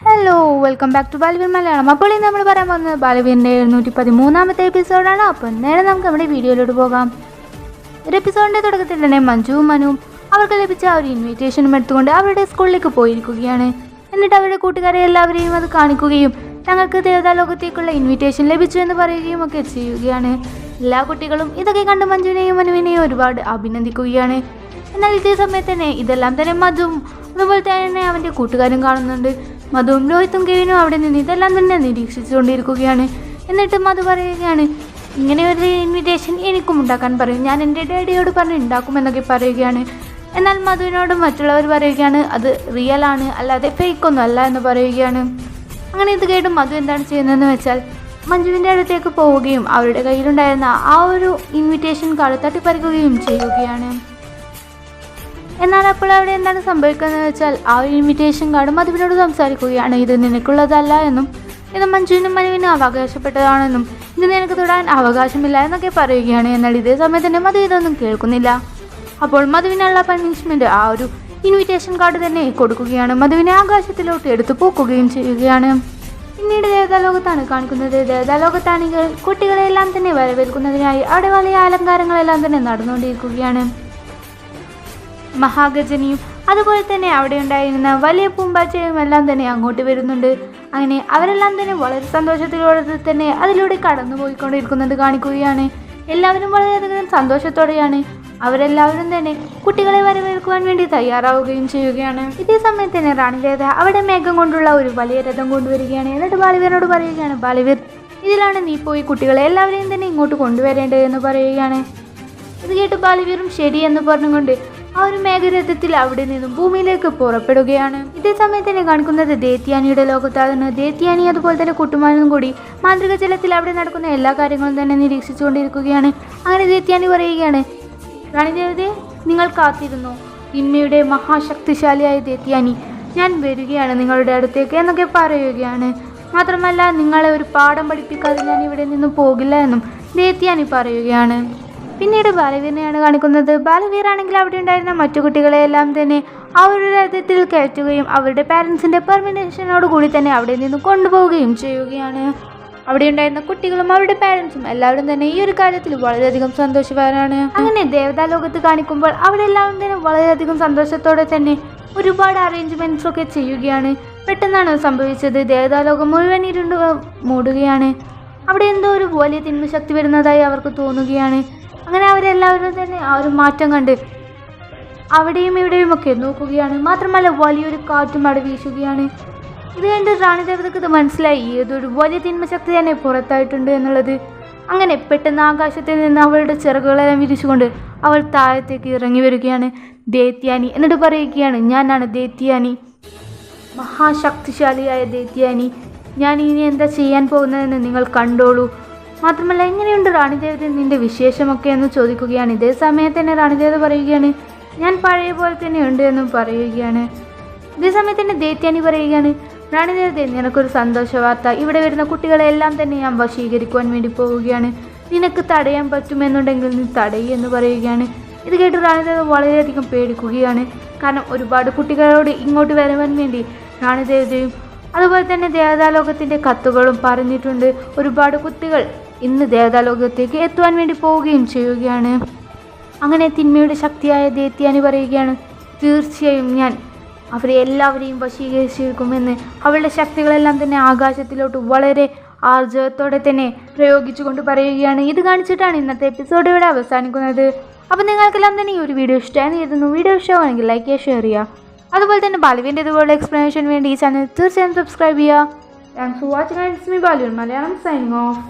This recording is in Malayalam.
Hello, welcome back to Baalveer Malayalam. അപ്പോൾ ഇന്ന് നമ്മൾ പറയാൻ പോകുന്നത് ബാലവീറിൻ്റെ 713ാമത്തെ എപ്പിസോഡാണ്. അപ്പോൾ നേരെ നമുക്ക് നമ്മുടെ വീഡിയോയിലോട്ട് പോകാം. ഒരു എപ്പിസോഡിൻ്റെ തുടക്കത്തിൽ തന്നെ മഞ്ജുവും മനുവും അവർക്ക് ലഭിച്ച ആ ഒരു ഇൻവിറ്റേഷനും എടുത്തുകൊണ്ട് അവരുടെ സ്കൂളിലേക്ക് പോയിരിക്കുകയാണ്. എന്നിട്ട് അവരുടെ കൂട്ടുകാരെ എല്ലാവരെയും അത് കാണിക്കുകയും തങ്ങൾക്ക് ദേവതാലോകത്തേക്കുള്ള ഇൻവിറ്റേഷൻ ലഭിച്ചു എന്ന് പറയുകയും ഒക്കെ ചെയ്യുകയാണ്. എല്ലാ കുട്ടികളും ഇതൊക്കെ കണ്ട് മഞ്ജുവിനെയും മനുവിനെയും ഒരുപാട് അഭിനന്ദിക്കുകയാണ്. എന്നാൽ ഇതേ സമയത്ത് തന്നെ ഇതെല്ലാം തന്നെ മധുവും അതുപോലെ തന്നെ അവൻ്റെ കൂട്ടുകാരും കാണുന്നുണ്ട്. മധുവും രോഹിത്തും കെവിനും അവിടെ നിന്ന് ഇതെല്ലാം തന്നെ നിരീക്ഷിച്ചുകൊണ്ടിരിക്കുകയാണ്. എന്നിട്ട് മധു പറയുകയാണ്, ഇങ്ങനെ ഒരു ഇൻവിറ്റേഷൻ എനിക്കും ഉണ്ടാക്കാൻ പറയും, ഞാൻ എൻ്റെ ഡാഡിയോട് പറഞ്ഞ് ഉണ്ടാക്കുമെന്നൊക്കെ പറയുകയാണ്. എന്നാൽ മധുവിനോടും മറ്റുള്ളവർ പറയുകയാണ് അത് റിയൽ ആണ്, അല്ലാതെ ഫേക്കൊന്നും അല്ല എന്ന് പറയുകയാണ്. അങ്ങനെ ഇത് കേട്ടും മധു എന്താണ് ചെയ്യുന്നതെന്ന് വെച്ചാൽ മഞ്ജുവിൻ്റെ അടുത്തേക്ക് പോവുകയും അവരുടെ കയ്യിലുണ്ടായിരുന്ന ആ ഒരു ഇൻവിറ്റേഷൻ കാർഡ് തട്ടിപ്പറിക്കുകയും ചെയ്യുകയാണ്. എന്നാൽ അപ്പോൾ അവിടെ എന്താണ് സംഭവിക്കുന്നത് വെച്ചാൽ ആ ഒരു ഇൻവിറ്റേഷൻ കാർഡ് മധുവിനോട് സംസാരിക്കുകയാണ്. ഇത് നിനക്കുള്ളതല്ല എന്നും ഇത് മഞ്ജുവിനും മനുവിനും അവകാശപ്പെട്ടതാണെന്നും ഇത് നിനക്ക് തൊടാൻ അവകാശമില്ല എന്നൊക്കെ പറയുകയാണ്. എന്നാൽ ഇതേ സമയത്ത് തന്നെ മധു ഇതൊന്നും കേൾക്കുന്നില്ല. അപ്പോൾ മധുവിനുള്ള പണിഷ്മെൻറ്റ് ആ ഒരു ഇൻവിറ്റേഷൻ കാർഡ് തന്നെ കൊടുക്കുകയാണ്. മധുവിനെ ആകാശത്തിലോട്ട് എടുത്തു പോക്കുകയും ചെയ്യുകയാണ്. പിന്നീട് ദേവതാലോകത്താണ് കാണിക്കുന്നത്. ദേവതാലോകത്താണെങ്കിൽ കുട്ടികളെല്ലാം തന്നെ വരവേൽക്കുന്നതിനായി അവിടെ വലിയ അലങ്കാരങ്ങളെല്ലാം തന്നെ നടന്നുകൊണ്ടിരിക്കുകയാണ്. മഹാഗജനിയും അതുപോലെ തന്നെ അവിടെ ഉണ്ടായിരുന്ന വലിയ പൂമ്പാറ്റയും എല്ലാം തന്നെ അങ്ങോട്ട് വരുന്നുണ്ട്. അങ്ങനെ അവരെല്ലാം തന്നെ വളരെ സന്തോഷത്തിലൂടെ തന്നെ അതിലൂടെ കടന്നു പോയിക്കൊണ്ടിരിക്കുന്നത് കാണിക്കുകയാണ്. എല്ലാവരും വളരെയധികം സന്തോഷത്തോടെയാണ്. അവരെല്ലാവരും തന്നെ കുട്ടികളെ വരവേൽക്കുവാൻ വേണ്ടി തയ്യാറാവുകയും ചെയ്യുകയാണ്. ഇതേ സമയത്ത് തന്നെ റാണി ദേവത അവിടെ മേഘം കൊണ്ടുള്ള ഒരു വലിയ രഥം കൊണ്ടുവരികയാണ്. എന്നിട്ട് ബാലവീറിനോട് പറയുകയാണ്, ബാലവീർ ഇതിലാണ് നീ പോയി കുട്ടികളെ എല്ലാവരെയും തന്നെ ഇങ്ങോട്ട് കൊണ്ടുവരേണ്ടത് എന്ന് പറയുകയാണ്. ഇത് കേട്ട് ബാലവീറും ശരി എന്ന് പറഞ്ഞുകൊണ്ട് ആ ഒരു മേഘരഥത്തിൽ അവിടെ നിന്നും ഭൂമിയിലേക്ക് പുറപ്പെടുകയാണ്. ഇതേ സമയത്ത് തന്നെ കാണിക്കുന്നത് ദേത്യാനിയുടെ ലോകത്താണ്. ദേത്യാനി അതുപോലെ തന്നെ കുട്ടുമാനും കൂടി മാന്ത്രിക ജലത്തിൽ അവിടെ നടക്കുന്ന എല്ലാ കാര്യങ്ങളും തന്നെ നിരീക്ഷിച്ചുകൊണ്ടിരിക്കുകയാണ്. അങ്ങനെ ദേത്യാനി പറയുകയാണ്, റാണി ദേവതയെ നിങ്ങൾ കാത്തിരുന്നു, തിന്മയുടെ മഹാശക്തിശാലിയായ ദേത്യാനി, ഞാൻ വരികയാണ് നിങ്ങളുടെ അടുത്തേക്ക് എന്നൊക്കെ പറയുകയാണ്. മാത്രമല്ല നിങ്ങളെ ഒരു പാഠം പഠിപ്പിക്കാതെ ഞാൻ ഇവിടെ നിന്നും പോകില്ല എന്നും ദേത്യാനി പറയുകയാണ്. പിന്നീട് ബാലവീറിനെയാണ് കാണിക്കുന്നത്. ബാലവീറാണെങ്കിൽ അവിടെ ഉണ്ടായിരുന്ന മറ്റു കുട്ടികളെല്ലാം തന്നെ ആ ഒരു രഥത്തിൽ കയറ്റുകയും അവരുടെ പാരൻസിൻ്റെ പെർമിഷനോട് കൂടി തന്നെ അവിടെ നിന്ന് കൊണ്ടുപോവുകയും ചെയ്യുകയാണ്. അവിടെ ഉണ്ടായിരുന്ന കുട്ടികളും അവരുടെ പാരൻസും എല്ലാവരും തന്നെ ഈ ഒരു കാര്യത്തിൽ വളരെയധികം സന്തോഷവാനാണ്. അങ്ങനെ ദേവതാലോകത്ത് കാണിക്കുമ്പോൾ അവിടെ എല്ലാവരും തന്നെ വളരെയധികം സന്തോഷത്തോടെ തന്നെ ഒരുപാട് അറേഞ്ച്മെൻറ്റ്സ് ഒക്കെ ചെയ്യുകയാണ്. പെട്ടെന്നാണ് സംഭവിച്ചത്. ദേവതാലോകം മുഴുവൻ ഇരുണ്ട് മൂടുകയാണ്. അവിടെ എന്തോ ഒരു വലിയ തിന്മശക്തി വരുന്നതായി അവർക്ക് തോന്നുകയാണ്. അങ്ങനെ അവരെല്ലാവരും തന്നെ ആ ഒരു മാറ്റം കണ്ട് അവിടെയും ഇവിടെയും ഒക്കെ നോക്കുകയാണ്. മാത്രമല്ല വലിയൊരു കാറ്റും അവിടെ വീശുകയാണ്. ഇത് കണ്ട് റാണി ദേവതക്ക് ഇത് മനസ്സിലായി, ഏതൊരു വലിയ തിന്മശക്തി തന്നെ പുറത്തായിട്ടുണ്ട് എന്നുള്ളത്. അങ്ങനെ പെട്ടെന്ന് ആകാശത്തിൽ നിന്ന് അവളുടെ ചിറകുകളെല്ലാം വിരിച്ചുകൊണ്ട് അവൾ താഴത്തേക്ക് ഇറങ്ങി വരികയാണ്. ദേത്യാനി എന്നിട്ട് പറയുകയാണ്, ഞാനാണ് ദേത്യാനി, മഹാശക്തിശാലിയായ ദേത്യാനി, ഞാൻ ഇനി എന്താ ചെയ്യാൻ പോകുന്നതെന്ന് നിങ്ങൾ കണ്ടോളൂ. മാത്രമല്ല എങ്ങനെയുണ്ട് റാണിദേവത നിന്റെ വിശേഷമൊക്കെ എന്ന് ചോദിക്കുകയാണ്. ഇതേ സമയത്ത് തന്നെ റാണിദേവത പറയുകയാണ്, ഞാൻ പഴയ പോലെ തന്നെ ഉണ്ട് എന്നും പറയുകയാണ്. ഇതേ സമയത്ത് തന്നെ ദേത്യാനി പറയുകയാണ്, റാണിദേവത നിനക്കൊരു സന്തോഷ വാർത്ത, ഇവിടെ വരുന്ന കുട്ടികളെല്ലാം തന്നെ ഞാൻ വശീകരിക്കുവാൻ വേണ്ടി പോവുകയാണ്, നിനക്ക് തടയാൻ പറ്റുമെന്നുണ്ടെങ്കിൽ നീ തടയെന്ന് പറയുകയാണ്. ഇത് കേട്ട് റാണിദേവത വളരെയധികം പേടിക്കുകയാണ്. കാരണം ഒരുപാട് കുട്ടികളോട് ഇങ്ങോട്ട് വരുവാൻ വേണ്ടി റാണിദേവതയും അതുപോലെ തന്നെ ദേവതാലോകത്തിൻ്റെ കത്തുകളും പറഞ്ഞിട്ടുണ്ട്. ഒരുപാട് കുട്ടികൾ ഇന്ന് ദേവതാലോകത്തേക്ക് എത്തുവാൻ വേണ്ടി പോവുകയും ചെയ്യുകയാണ്. അങ്ങനെ തിന്മയുടെ ശക്തിയായ ദേത്യാനി പറയുകയാണ്, തീർച്ചയായും ഞാൻ അവരെ എല്ലാവരെയും വശീകരിച്ചിരിക്കുമെന്ന്. അവളുടെ ശക്തികളെല്ലാം തന്നെ ആകാശത്തിലോട്ട് വളരെ ആർജവത്തോടെ തന്നെ പ്രയോഗിച്ചുകൊണ്ട് പറയുകയാണ്. ഇത് കാണിച്ചിട്ടാണ് ഇന്നത്തെ എപ്പിസോഡ് ഇവിടെ അവസാനിക്കുന്നത്. അപ്പോൾ നിങ്ങൾക്കെല്ലാം തന്നെ ഈ ഒരു വീഡിയോ ഇഷ്ടമായെന്ന് കരുതുന്നു. വീഡിയോ ഇഷ്ടമാണെങ്കിൽ ലൈക്ക് ചെയ്യുക, ഷെയർ ചെയ്യുക. അതുപോലെ തന്നെ ബാലുവിൻ്റെ ഇതുപോലെ എക്സ്പ്ലനേഷൻ വേണ്ടി ഈ ചാനൽ തീർച്ചയായും സബ്സ്ക്രൈബ് ചെയ്യുക. Thanks for watching. It's me Balu Malayalam signing off.